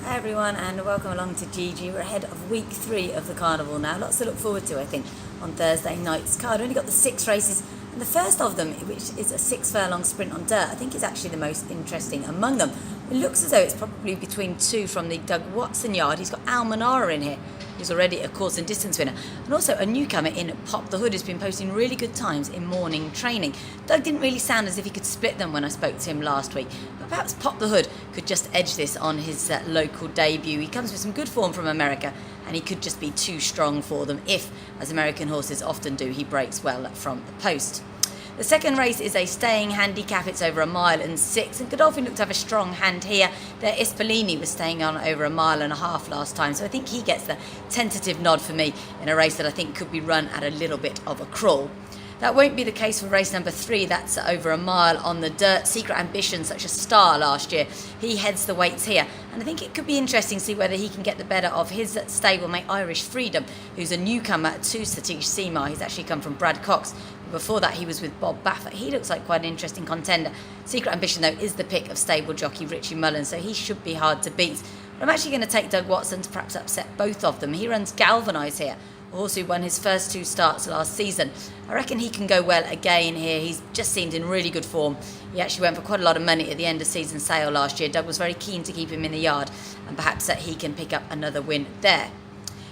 Hi everyone and welcome along to GG. We're ahead of week 3 of the carnival now. Lots to look forward to, I think, on Thursday night's card. We've only got the 6 races, and the first of them, which is a 6 furlong sprint on dirt, I think is actually the most interesting among them. It looks as though it's probably between 2 from the Doug Watson yard. He's got Al Manara in here, who's already a course and distance winner, and also a newcomer in Pop the Hood, who's been posting really good times in morning training. Doug didn't really sound as if he could split them when I spoke to him last week, but perhaps Pop the Hood could just edge this on his local debut. He comes with some good form from America, and he could just be too strong for them if, as American horses often do, he breaks well from the post. The second race is a staying handicap. It's over 1.6 miles, and Godolphin looked to have a strong hand here. There, Ispolini was staying on over 1.5 miles last time, so I think he gets the tentative nod for me in a race that I think could be run at a little bit of a crawl. That won't be the case for race number 3. That's over 1 mile on the dirt. Secret Ambition, such a star last year, he heads the weights here, and I think it could be interesting to see whether he can get the better of his stablemate Irish Freedom, who's a newcomer to Satish Seema. He's actually come from Brad Cox. Before that, he was with Bob Baffert. He looks like quite an interesting contender. Secret Ambition, though, is the pick of stable jockey Richie Mullen, so he should be hard to beat. But I'm actually going to take Doug Watson to perhaps upset both of them. He runs Galvanise here, a horse who won his first 2 starts last season. I reckon he can go well again here. He's just seemed in really good form. He actually went for quite a lot of money at the end of season sale last year. Doug was very keen to keep him in the yard, and perhaps that he can pick up another win there.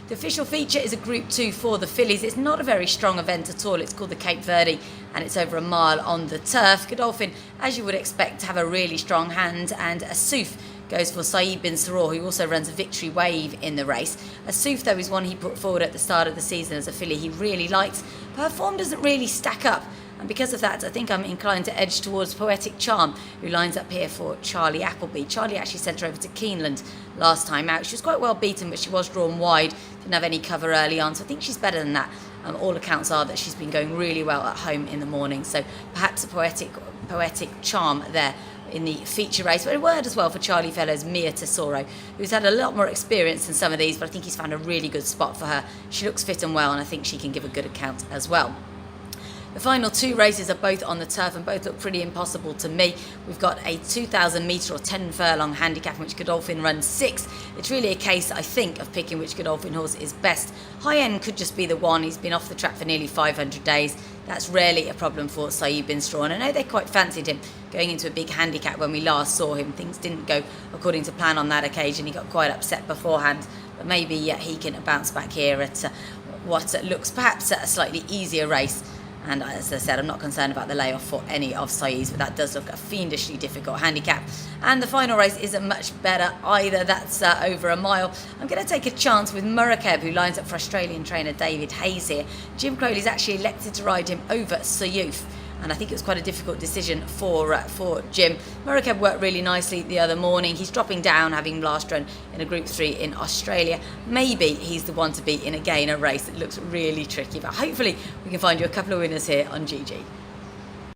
The official feature is a Group 2 for the fillies. It's not a very strong event at all. It's called the Cape Verdi, and it's over 1 mile on the turf. Godolphin, as you would expect, to have a really strong hand, and Assouf goes for Saeed bin Saror, who also runs a Victory Wave in the race. Assouf, though, is one he put forward at the start of the season as a filly he really likes, but her form doesn't really stack up. And because of that, I think I'm inclined to edge towards Poetic Charm, who lines up here for Charlie Appleby. Charlie actually sent her over to Keeneland last time out. She was quite well beaten, but she was drawn wide, didn't have any cover early on, so I think she's better than that. All accounts are that she's been going really well at home in the morning, so perhaps a Poetic Charm there in the feature race. But a word as well for Charlie Fellow's Mia Tesoro, who's had a lot more experience than some of these, but I think he's found a really good spot for her. She looks fit and well, and I think she can give a good account as well. The final 2 races are both on the turf, and both look pretty impossible to me. We've got a 2,000 metre or 10 furlong handicap in which Godolphin runs 6. It's really a case, I think, of picking which Godolphin horse is best. High End could just be the one. He's been off the track for nearly 500 days. That's rarely a problem for Saeed bin Saror, and I know they quite fancied him going into a big handicap when we last saw him. Things didn't go according to plan on that occasion. He got quite upset beforehand, but maybe he can bounce back here at what looks perhaps a slightly easier race. And as I said, I'm not concerned about the layoff for any of Saeed's, but that does look a fiendishly difficult handicap. And the final race isn't much better either. That's over 1 mile. I'm going to take a chance with Murakeb, who lines up for Australian trainer David Hayes here. Jim Crowley's actually elected to ride him over Soyouf, and I think it was quite a difficult decision for Jim. Murakeb worked really nicely the other morning. He's dropping down, having last run in a Group 3 in Australia. Maybe he's the one to beat in, again, a race that looks really tricky, but hopefully we can find you a couple of winners here on GG.